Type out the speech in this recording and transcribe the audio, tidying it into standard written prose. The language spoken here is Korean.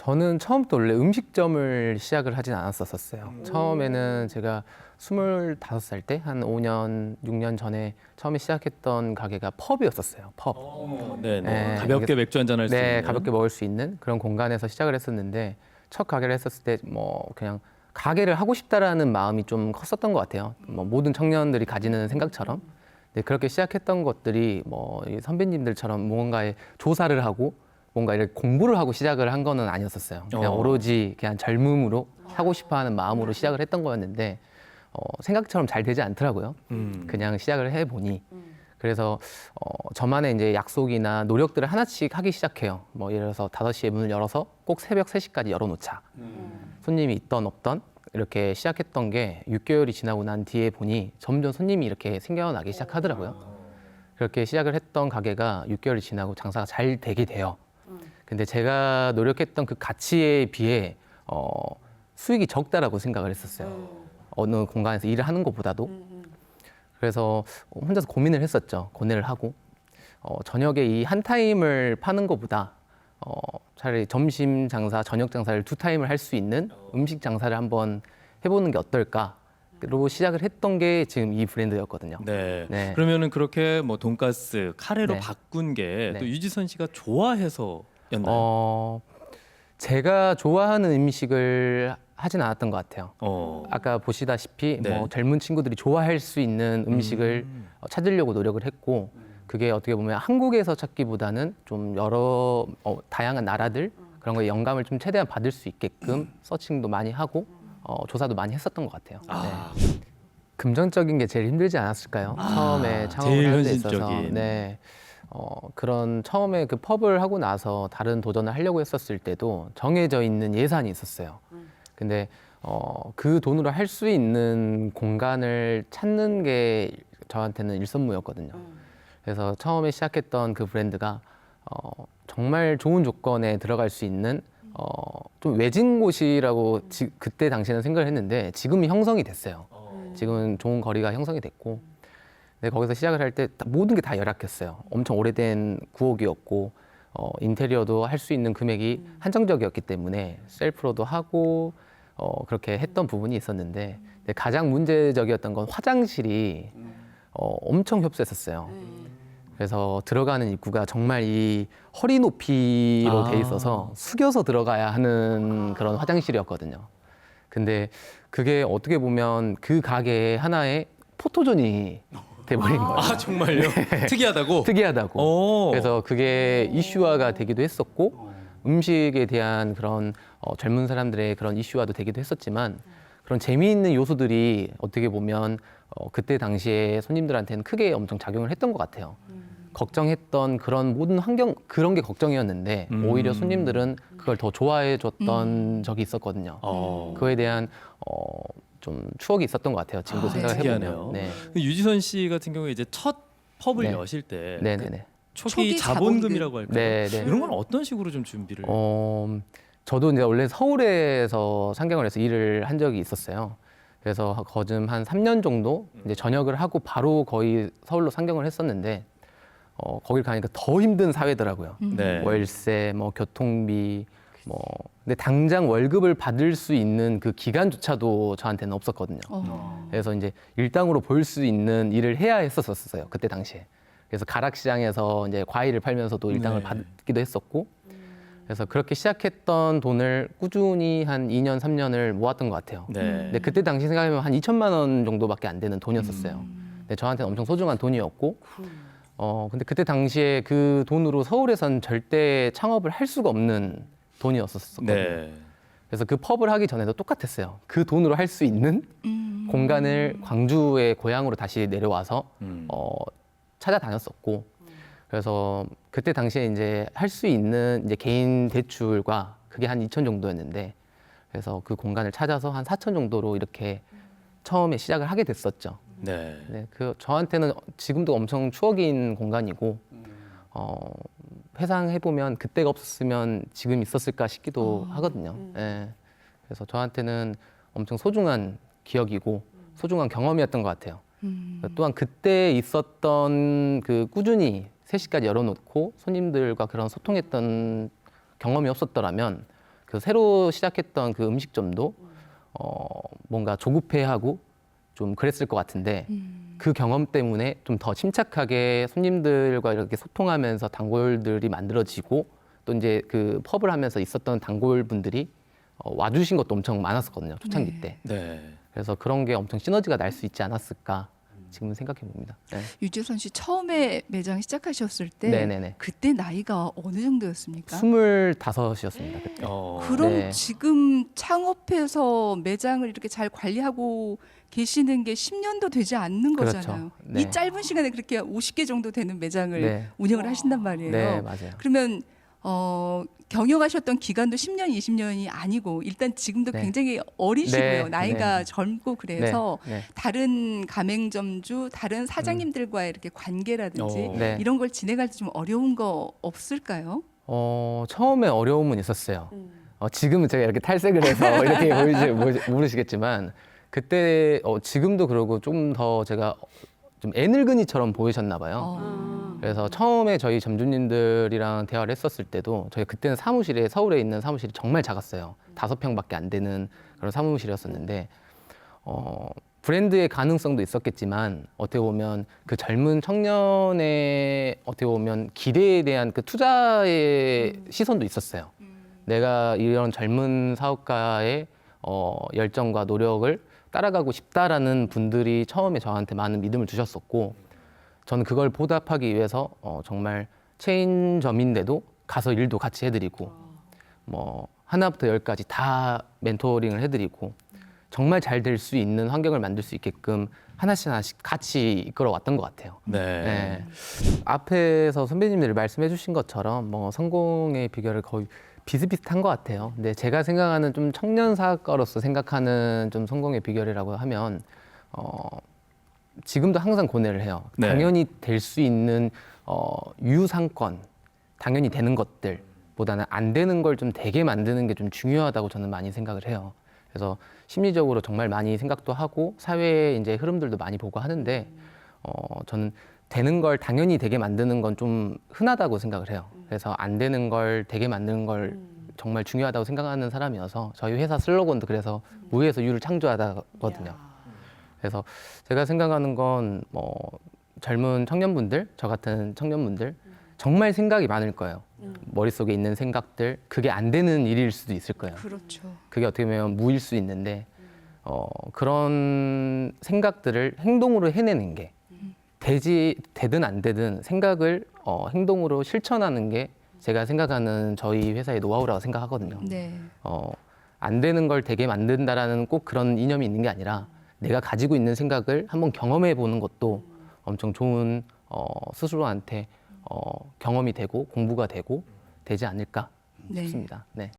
저는 처음부터 원래 음식점을 시작을 하진 않았었어요. 처음에는 제가 25살 때 한 5년, 6년 전에 처음에 시작했던 가게가 펍이었었어요. 펍. 네네. 네, 가볍게 맥주 한잔 할 수 네, 있는. 가볍게 먹을 수 있는 그런 공간에서 시작을 했었는데 첫 가게를 했었을 때 뭐 그냥 가게를 하고 싶다라는 마음이 좀 컸었던 것 같아요. 뭐 모든 청년들이 가지는 생각처럼. 네, 그렇게 시작했던 것들이 뭐 이 선배님들처럼 무언가에 조사를 하고 뭔가 이렇게 공부를 하고 시작을 한 거는 아니었었어요. 그냥 오로지 그냥 젊음으로 하고 싶어하는 마음으로 시작을 했던 거였는데 생각처럼 잘 되지 않더라고요. 그냥 시작을 해보니. 그래서 저만의 이제 약속이나 노력들을 하나씩 하기 시작해요. 뭐 예를 들어서 5시에 문을 열어서 꼭 새벽 3시까지 열어놓자. 손님이 있던 없던 이렇게 시작했던 게 6개월이 지나고 난 뒤에 보니 점점 손님이 이렇게 생겨나기 시작하더라고요. 그렇게 시작을 했던 가게가 6개월이 지나고 장사가 잘 되게 돼요. 근데 제가 노력했던 그 가치에 비해 수익이 적다라고 생각을 했었어요. 어느 공간에서 일을 하는 것보다도. 그래서 혼자서 고민을 했었죠. 고뇌를 하고 저녁에 이 한 타임을 파는 것보다 차라리 점심 장사, 저녁 장사를 2타임을 할 수 있는 음식 장사를 한번 해보는 게 어떨까로 시작을 했던 게 지금 이 브랜드였거든요. 네. 네. 그러면은 그렇게 뭐 돈가스, 카레로 네. 바꾼 게 또 네. 유지선 씨가 좋아해서였나요? 제가 좋아하는 음식을 하진 않았던 것 같아요. 아까 보시다시피 네. 뭐 젊은 친구들이 좋아할 수 있는 음식을 찾으려고 노력을 했고 그게 어떻게 보면 한국에서 찾기보다는 좀 여러 다양한 나라들 그런 거에 영감을 좀 최대한 받을 수 있게끔 서칭도 많이 하고 조사도 많이 했었던 것 같아요. 네. 금전적인 게 제일 힘들지 않았을까요? 처음에 창업을 제일 하는 데 있어서. 현실적인. 네. 그런 처음에 그 펍을 하고 나서 다른 도전을 하려고 했었을 때도 정해져 있는 예산이 있었어요. 근데 그 돈으로 할 수 있는 공간을 찾는 게 저한테는 일선무였거든요. 그래서 처음에 시작했던 그 브랜드가 정말 좋은 조건에 들어갈 수 있는 좀 외진 곳이라고 그때 당시에는 생각을 했는데 지금은 형성이 됐어요. 지금은 좋은 거리가 형성이 됐고 네, 거기서 시작을 할 때 모든 게 다 열악했어요. 엄청 오래된 구옥이었고 인테리어도 할 수 있는 금액이 한정적이었기 때문에 셀프로도 하고 그렇게 했던 부분이 있었는데 근데 가장 문제적이었던 건 화장실이 엄청 협소했었어요. 그래서 들어가는 입구가 정말 이 허리 높이로 돼 있어서 숙여서 들어가야 하는 그런 화장실이었거든요. 근데 그게 어떻게 보면 그 가게의 하나의 포토존이 돼버린 거예요. 아 정말요? 특이하다고? 특이하다고. 그래서 그게 이슈화가 되기도 했었고 음식에 대한 그런 젊은 사람들의 그런 이슈화도 되기도 했었지만 그런 재미있는 요소들이 어떻게 보면 그때 당시에 손님들한테는 크게 엄청 작용을 했던 것 같아요. 걱정했던 그런 모든 환경 그런 게 걱정이었는데 오히려 손님들은 그걸 더 좋아해 줬던 적이 있었거든요. 그거에 대한 좀 추억이 있었던 것 같아요. 지금도 생각을 특이하네요. 해보면. 네. 유지선 씨 같은 경우에 이제 첫 펍을 네. 여실 때 네네네. 초기 자본금이라고 할까요? 네, 네. 이런 건 어떤 식으로 좀 준비를? 저도 이제 원래 서울에서 상경을 해서 일을 한 적이 있었어요. 그래서 거즘 한 3년 정도 이제 전역을 하고 바로 거의 서울로 상경을 했었는데 거길 가니까 더 힘든 사회더라고요. 네. 월세, 뭐 교통비, 뭐 근데 당장 월급을 받을 수 있는 그 기간조차도 저한테는 없었거든요. 그래서 이제 일당으로 볼 수 있는 일을 해야 했었어요. 그때 당시에. 그래서 가락시장에서 이제 과일을 팔면서도 일당을 네. 받기도 했었고. 그래서 그렇게 시작했던 돈을 꾸준히 한 2년, 3년을 모았던 것 같아요. 네. 근데 그때 당시 생각하면 한 2천만 원 정도밖에 안 되는 돈이었었어요. 근데 저한테는 엄청 소중한 돈이었고, 근데 그때 당시에 그 돈으로 서울에선 절대 창업을 할 수가 없는 돈이었었거든요. 네. 그래서 그 펍을 하기 전에도 똑같았어요. 그 돈으로 할 수 있는 공간을 광주의 고향으로 다시 내려와서 찾아다녔었고, 그래서 그때 당시에 이제 할 수 있는 이제 개인 대출과 그게 한 2천 정도였는데, 그래서 그 공간을 찾아서 한 4천 정도로 이렇게 처음에 시작을 하게 됐었죠. 네. 네, 그 저한테는 지금도 엄청 추억인 공간이고, 회상해 보면 그때가 없었으면 지금 있었을까 싶기도 하거든요. 네, 그래서 저한테는 엄청 소중한 기억이고 소중한 경험이었던 것 같아요. 또한 그때 있었던 그 꾸준히 3시까지 열어놓고 손님들과 그런 소통했던 경험이 없었더라면 그 새로 시작했던 그 음식점도 뭔가 조급해하고 좀 그랬을 것 같은데 그 경험 때문에 좀 더 침착하게 손님들과 이렇게 소통하면서 단골들이 만들어지고 또 이제 그 펍을 하면서 있었던 단골분들이 와주신 것도 엄청 많았었거든요. 초창기 네. 때. 네. 그래서 그런 게 엄청 시너지가 날 수 있지 않았을까 지금은 생각해 봅니다. 네. 유재선 씨 처음에 매장 시작하셨을 때 네네네. 그때 나이가 어느 정도였습니까? 25이었습니다. 그때. 그럼 네. 지금 창업해서 매장을 이렇게 잘 관리하고 계시는 게 10년도 되지 않는 그렇죠. 거잖아요. 네. 이 짧은 시간에 그렇게 50개 정도 되는 매장을 네. 운영을 하신단 말이에요. 네, 맞아요. 그러면 경영하셨던 기간도 10년, 20년이 아니고 일단 지금도 네. 굉장히 어리시고요. 네, 나이가 젊고 그래서 네. 다른 가맹점주, 다른 사장님들과의 이렇게 관계라든지 네. 이런 걸 진행할 때 좀 어려운 거 없을까요? 처음에 어려움은 있었어요. 지금은 제가 이렇게 탈색을 해서 이렇게 보이지 모르시겠지만 그때 지금도 그러고 좀 더 제가 좀 애늙은이처럼 보이셨나 봐요. 그래서 처음에 저희 점주님들이랑 대화를 했었을 때도 저희 그때는 사무실에 서울에 있는 사무실이 정말 작았어요. 5평밖에 안 되는 그런 사무실이었었는데 브랜드의 가능성도 있었겠지만 어떻게 보면 그 젊은 청년의 어떻게 보면 기대에 대한 그 투자의 시선도 있었어요. 내가 이런 젊은 사업가의 열정과 노력을 따라가고 싶다라는 분들이 처음에 저한테 많은 믿음을 주셨었고 저는 그걸 보답하기 위해서 정말 체인점인데도 가서 일도 같이 해드리고 뭐 하나부터 열까지 다 멘토링을 해드리고 정말 잘 될 수 있는 환경을 만들 수 있게끔 하나씩 같이 이끌어 왔던 것 같아요. 네. 네. 앞에서 선배님들이 말씀해 주신 것처럼 뭐 성공의 비결을 거의 비슷비슷한 것 같아요. 근데 제가 생각하는 좀 청년 사업가로서 생각하는 좀 성공의 비결이라고 하면 지금도 항상 고뇌를 해요. 네. 당연히 될 수 있는 유상권, 당연히 되는 것들보다는 안 되는 걸 좀 되게 만드는 게 좀 중요하다고 저는 많이 생각을 해요. 그래서 심리적으로 정말 많이 생각도 하고 사회의 이제 흐름들도 많이 보고 하는데 저는 되는 걸 당연히 되게 만드는 건 좀 흔하다고 생각을 해요. 그래서 안 되는 걸 되게 만드는 걸 정말 중요하다고 생각하는 사람이어서 저희 회사 슬로건도 그래서 무에서 유를 창조하다거든요. 그래서 제가 생각하는 건 젊은 청년분들, 저 같은 청년분들 정말 생각이 많을 거예요. 머릿속에 있는 생각들, 그게 안 되는 일일 수도 있을 거예요. 그렇죠. 그게 어떻게 보면 무일 수 있는데 그런 생각들을 행동으로 해내는 게 되든 안 되든 생각을 행동으로 실천하는 게 제가 생각하는 저희 회사의 노하우라고 생각하거든요. 네. 안 되는 걸 되게 만든다라는 꼭 그런 이념이 있는 게 아니라 내가 가지고 있는 생각을 한번 경험해 보는 것도 엄청 좋은 스스로한테 경험이 되고 공부가 되고 되지 않을까 네. 싶습니다. 네.